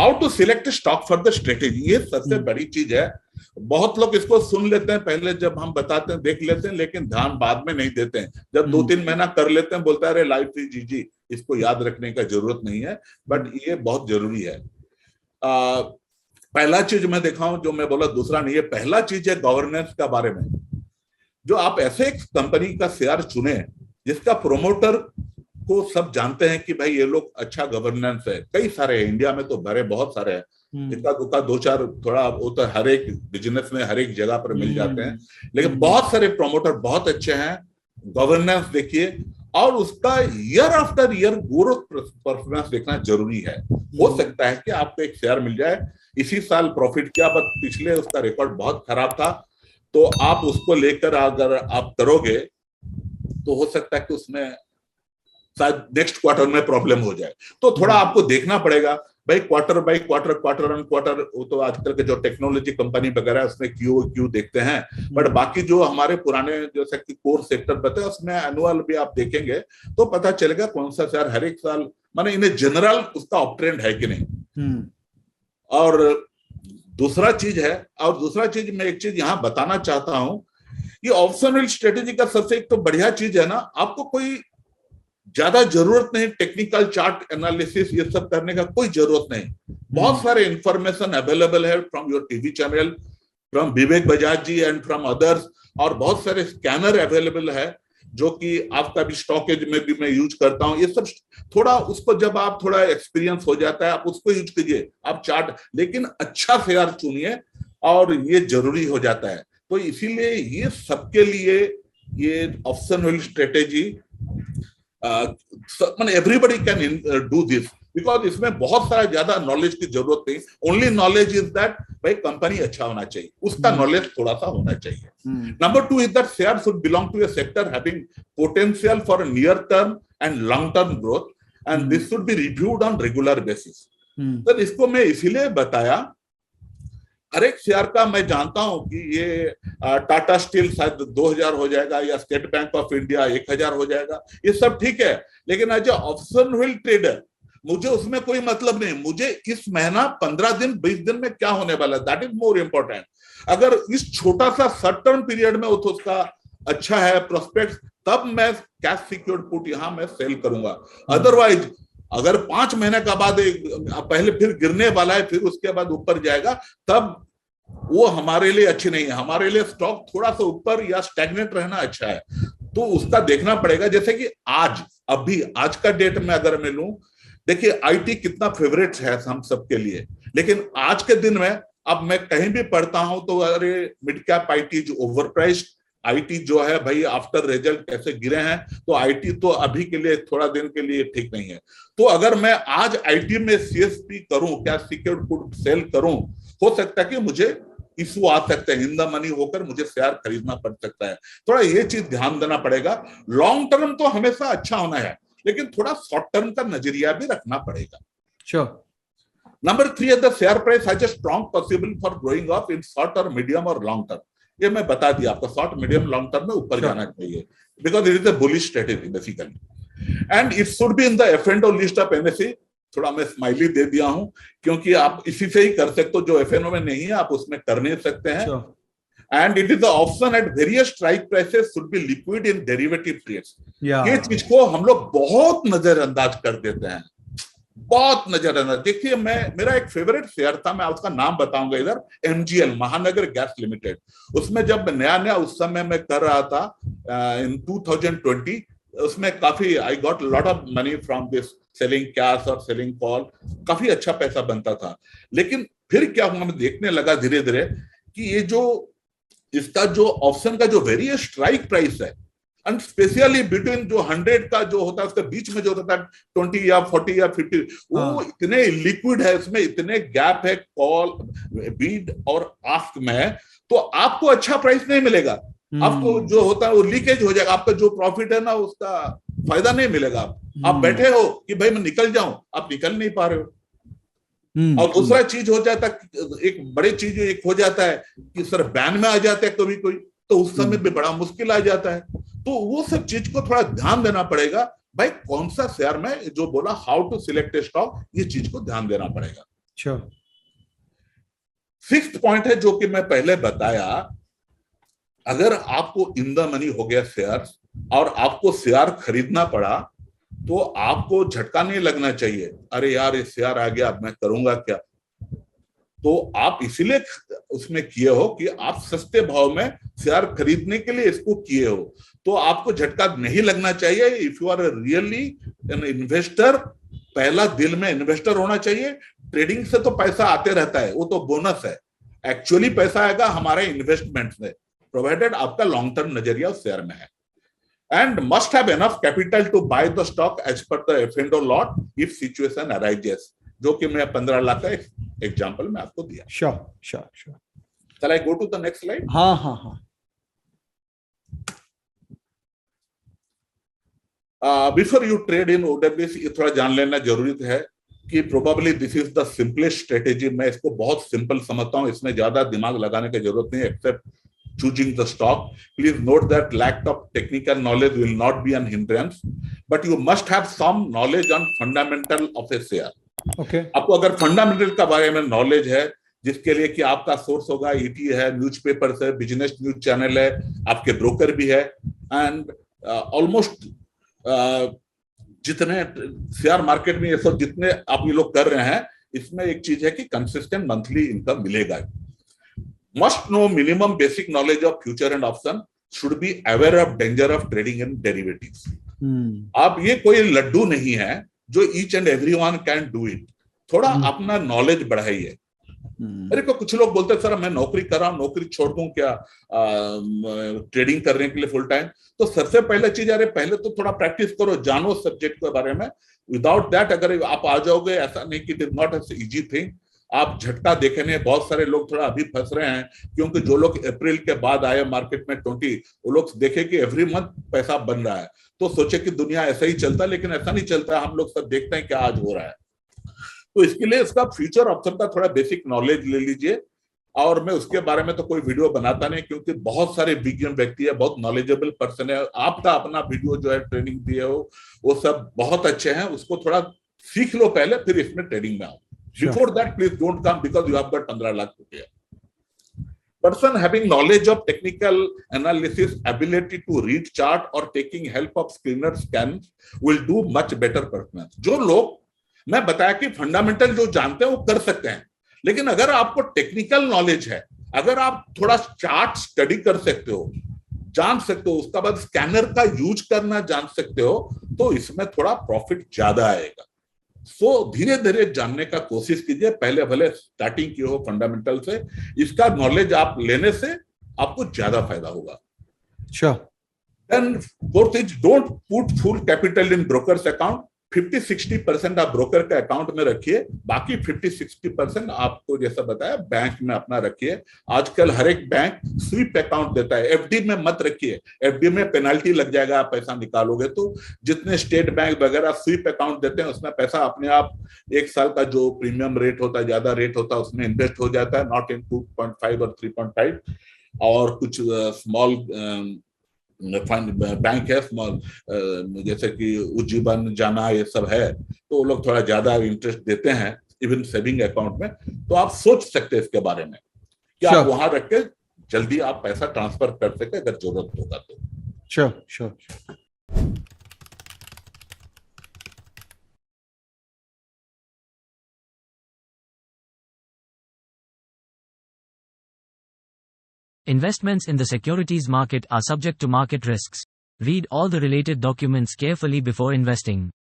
How to select stock for the strategy, ये सबसे बड़ी चीज है। बहुत लोग इसको सुन लेते हैं पहले, जब हम बताते हैं देख लेते हैं, लेकिन ध्यान बाद में नहीं देते हैं। जब 2-3 महीना कर लेते हैं बोलता है अरे लाइफ इज इजी, इसको याद रखने का जरूरत नहीं है, बट ये बहुत जरूरी है। पहला चीज मैं देखा हूं, जो मैं बोला दूसरा नहीं है, पहला चीज है गवर्नेंस का बारे में। जो आप ऐसे एक कंपनी का शेयर चुने जिसका प्रोमोटर को सब जानते हैं कि भाई ये लोग अच्छा गवर्नेंस है, कई सारे हैं इंडिया में तो भरे बहुत सारे हैं, इक्का दुक्का 2-4 थोड़ा वो तो हर एक बिजनेस में हर एक जगह पर मिल जाते हैं, लेकिन बहुत सारे प्रोमोटर बहुत अच्छे हैं। गवर्नेंस देखिए और उसका year after year growth performance देखना जरूरी है। हो सकता है कि आपको एक शेयर मिल जाए, इसी साल प्रॉफिट किया बट पिछले उसका रिकॉर्ड बहुत खराब था, तो आप उसको लेकर अगर आप करोगे तो हो सकता है कि उसमें शायद नेक्स्ट क्वार्टर में प्रॉब्लम हो जाए। तो थोड़ा आपको देखना पड़ेगा भाई, quarter by quarter, quarter on quarter. वो तो आजकल के जो टेक्नोलॉजी कंपनी वगैरह है उसमें क्यू देखते हैं, बट बाकी जो हमारे पुराने जैसे कि कोर सेक्टर बताए उसमें एनुअल भी आप देखेंगे तो पता चलेगा कौन सा शेयर हर एक साल माने इन्हें जनरल उसका अप ट्रेंड है कि नहीं। और दूसरा चीज है, और दूसरा चीज मैं एक चीज यहाँ बताना चाहता हूं, ये ऑप्शनल स्ट्रेटेजी का सबसे एक तो बढ़िया चीज है ना, आपको कोई ज्यादा जरूरत नहीं टेक्निकल चार्ट एनालिसिस ये सब करने का, कोई जरूरत नहीं। बहुत सारे इंफॉर्मेशन अवेलेबल है from your TV channel, from Vivek Bajaj ji and from others, और बहुत सारे स्कैनर अवेलेबल है जो कि आपका भी स्टॉकेज में भी मैं यूज करता हूं। ये सब थोड़ा उसको जब आप थोड़ा एक्सपीरियंस हो जाता है आप उसको यूज कीजिए, आप चार्ट, लेकिन अच्छा शेयर चुनिए और ये जरूरी हो जाता है। तो इसीलिए ये सबके लिए ये optional strategy everybody can do this, because इसमें बहुत सारा ज्यादा नॉलेज की जरूरत नहीं। ओनली नॉलेज इज दैट भाई कंपनी अच्छा होना चाहिए, उसका नॉलेज थोड़ा सा होना चाहिए। Number 2 is that share should belong to a sector having potential for near term and long term growth and this should be reviewed on regular basis. तो इसको मैं इसीलिए बताया, हर एक शेयर का मैं जानता हूं कि ये टाटा स्टील शायद 2000 हो जाएगा या स्टेट बैंक ऑफ इंडिया 1000 हो जाएगा, ये सब ठीक है, लेकिन as a option wheel trader मुझे उसमें कोई मतलब नहीं। मुझे इस महीना 15 दिन 20 दिन में क्या होने वाला है, दैट इज मोर इंपॉर्टेंट। अगर इस छोटा सा शॉर्ट टर्म पीरियड में वो तो उसका अच्छा है प्रोस्पेक्ट, तब मैं कैश सिक्योर्ड पुट यहां मैं सेल करूंगा। अदरवाइज अगर 5 महीने का बाद पहले फिर गिरने वाला है फिर उसके बाद ऊपर जाएगा, तब वो हमारे लिए अच्छी नहीं है। हमारे लिए स्टॉक थोड़ा सा ऊपर या स्टैग्नेट रहना अच्छा है, तो उसका देखना पड़ेगा। जैसे कि अभी आज का डेट में अगर मैं लूं, देखिए आईटी कितना फेवरेट है हम सबके लिए, लेकिन आज के दिन में अब मैं कहीं भी पढ़ता हूं तो अरे मिड कैप आईटी जो ओवर प्राइस्ड, आईटी जो है भाई आफ्टर रिजल्ट कैसे गिरे हैं, तो आईटी तो अभी के लिए थोड़ा दिन के लिए ठीक नहीं है। तो अगर मैं आज आईटी में सीएसपी करूं, क्या सिक्योर्ड पुट सेल करूं, हो सकता है कि मुझे इशू आ सकते हैं, इन द मनी होकर मुझे शेयर खरीदना पड़ सकता है। थोड़ा ये चीज ध्यान देना पड़ेगा। लॉन्ग टर्म तो हमेशा अच्छा होना है, लेकिन थोड़ा शॉर्ट टर्म का नजरिया भी रखना पड़ेगा। Sure. Number 3 है the share price has a strong possibility for growing up in short or medium or long term. ये मैं बता दिया आपको, शॉर्ट मीडियम लॉन्ग टर्म में ऊपर जाना चाहिए, because it is a bullish strategy basically, and it should be in the एफ&ओ लिस्ट ऑफ एनएसई। थोड़ा मैं स्माइली दे दिया हूं क्योंकि आप इसी से ही कर सकते हो, जो एफ&ओ में नहीं है आप उसमें कर नहीं सकते हैं। And it is the option at various strike prices should be liquid in derivative trades. ये चीज को हम लोग बहुत नजरअंदाज कर देते हैं, बहुत नजरअंदाज। देखिए मेरा एक फेवरेट शेयर था, मैं उसका नाम बताऊंगा इधर, एमजीएल, महानगर गैस लिमिटेड। उसमें जब नया उस समय मैं कर रहा था इन 2020, उसमें काफी I got lot of money from this selling cash और सेलिंग कॉल, काफी अच्छा पैसा बनता था। लेकिन फिर क्या हुआ, मैं देखने लगा धीरे धीरे कि ये जो इसका जो ऑप्शन का जो वेरियस स्ट्राइक प्राइस है, एंड स्पेशली बिटवीन जो 100 का जो होता है उसके बीच में जो होता है 20 या 40 या 50, वो इतने लिक्विड है, उसमें इतने गैप है कॉल, बीड और आस्क में, तो आपको अच्छा प्राइस नहीं मिलेगा। आपको जो होता है वो लीकेज हो जाएगा, आपका जो प्रॉफिट है ना उसका फायदा नहीं मिलेगा। आप बैठे हो कि भाई मैं निकल जाऊं, आप निकल नहीं पा रहे हो। और दूसरा चीज हो जाता है, एक बड़ी चीज एक हो जाता है कि सर बैन में आ जाता है कभी कोई, तो उस समय भी बड़ा मुश्किल आ जाता है। तो वो सब चीज को थोड़ा ध्यान देना पड़ेगा भाई, कौन सा शेयर में जो बोला how to select a stock, ये चीज को ध्यान देना पड़ेगा। श्योर। फिफ्थ पॉइंट है जो कि मैं पहले बताया, अगर आपको इन द मनी हो गया शेयर और आपको शेयर खरीदना पड़ा, तो आपको झटका नहीं लगना चाहिए, अरे यार ये शेयर आ गया अब मैं करूंगा क्या। तो आप इसीलिए उसमें किए हो कि आप सस्ते भाव में शेयर खरीदने के लिए इसको किए हो, तो आपको झटका नहीं लगना चाहिए। If you are really an investor, पहला दिल में इन्वेस्टर होना चाहिए। ट्रेडिंग से तो पैसा आते रहता है, वो तो बोनस है। एक्चुअली पैसा आएगा हमारे इन्वेस्टमेंट से, प्रोवाइडेड आपका लॉन्ग टर्म नजरिया उस शेयर में है। And must have enough capital to buy the stock as per the एफ&ओ लॉट इफ सिचुएशन अराइजेस, जो कि मैं 15 लाख का एग्जांपल में आपको दिया। Sure sure sure. चल I go to the next slide. हाँ हाँ हाँ। Before you trade in OWC, ये थोड़ा जान लेना जरूरी है कि probably this is the simplest strategy. मैं इसको बहुत सिंपल समझता हूं, इसमें ज्यादा दिमाग लगाने की जरूरत नहीं है accept choosing the stock. Please note that lack of technical knowledge will not be an hindrance, but you must have some knowledge on fundamental of a share. Okay. आपको अगर फंडामेंटल का बारे में नॉलेज है, जिसके लिए कि आपका सोर्स होगा ईटी है, न्यूज़पेपर्स है, बिजनेस न्यूज चैनल है, आपके ब्रोकर भी है, एंड ऑलमोस्ट जितने शेयर मार्केट में ये सब जितने आप ये लोग कर रहे हैं, इसमें एक चीज है कि कंसिस्टेंट मंथली इनकम मिलेगा। Must know minimum basic knowledge of future and option, should be aware of danger of trading in derivatives. आप ये कोई लड्डू नहीं है जो each and everyone can do it. थोड़ा अपना नॉलेज बढ़ाइए। अरे को कुछ लोग बोलते हैं सर मैं नौकरी कर रहा हूँ, नौकरी छोड़ दूं क्या ट्रेडिंग करने के लिए फुल टाइम? तो सबसे पहले चीज, अरे पहले तो थोड़ा प्रैक्टिस करो, जानो सब्जेक्ट के बारे में। विदाउट दैट अगर आप आ जाओगे, ऐसा नहीं कि it is not an easy thing. आप झटका देखने, बहुत सारे लोग थोड़ा अभी फंस रहे हैं, क्योंकि जो लोग अप्रैल के बाद आए मार्केट में 20, वो लोग देखे कि एवरी मंथ पैसा बन रहा है, तो सोचे कि दुनिया ऐसा ही चलता है, लेकिन ऐसा नहीं चलता। हम लोग सब देखते हैं क्या आज हो रहा है। तो इसके लिए इसका फ्यूचर ऑप्शन का थोड़ा बेसिक नॉलेज ले लीजिए। और मैं उसके बारे में तो कोई वीडियो बनाता नहीं, क्योंकि बहुत सारे विज्ञ व्यक्ति है, बहुत नॉलेजेबल पर्सन है। आपका अपना वीडियो जो है ट्रेनिंग दिए हो, वो सब बहुत अच्छे हैं, उसको थोड़ा सीख लो पहले, फिर इसमें ट्रेडिंग में आओ। Before that, please don't come because you have got 15 lakh to pay. Person having knowledge of technical analysis, ability to read chart or taking help of screener scans will do much better performance. जो लोग मैं बताया कि fundamental जो जानते हैं वो कर सकते हैं, लेकिन अगर आपको टेक्निकल नॉलेज है, अगर आप थोड़ा चार्ट स्टडी कर सकते हो, जान सकते हो, उसका बाद स्कैनर का यूज करना जान सकते हो, तो इसमें थोड़ा प्रॉफिट ज्यादा आएगा। सो धीरे धीरे जानने का कोशिश कीजिए, पहले भले स्टार्टिंग की हो फंडामेंटल से, इसका नॉलेज आप लेने से आपको ज्यादा फायदा होगा। Sure. Then fourth is don't put full capital in broker's account. 50-60% आप ब्रोकर के अकाउंट में रखिए, बाकी 50-60% आपको जैसा बताया बैंक में अपना रखिए। आजकल हर एक बैंक स्वीप अकाउंट देता है, एफडी में मत रखिए, एफडी में पेनल्टी लग जाएगा आप पैसा निकालोगे तो। जितने स्टेट बैंक वगैरह स्वीप अकाउंट देते हैं, उसमें पैसा अपने आप 1 साल का जो प्रीमियम रेट होता है, ज्यादा रेट होता है, उसमें इन्वेस्ट हो जाता है, नॉट इन 2.5 और 3.5। और कुछ स्मॉल बैंक है स्मॉल, जैसे कि उज्जीवन जाना ये सब है, तो वो लोग थोड़ा ज्यादा इंटरेस्ट देते हैं इवन सेविंग अकाउंट में। तो आप सोच सकते हैं इसके बारे में कि आप वहां रख के जल्दी आप पैसा ट्रांसफर कर सके अगर जरूरत होगा तो। Sure. Investments in the securities market are subject to market risks. Read all the related documents carefully before investing.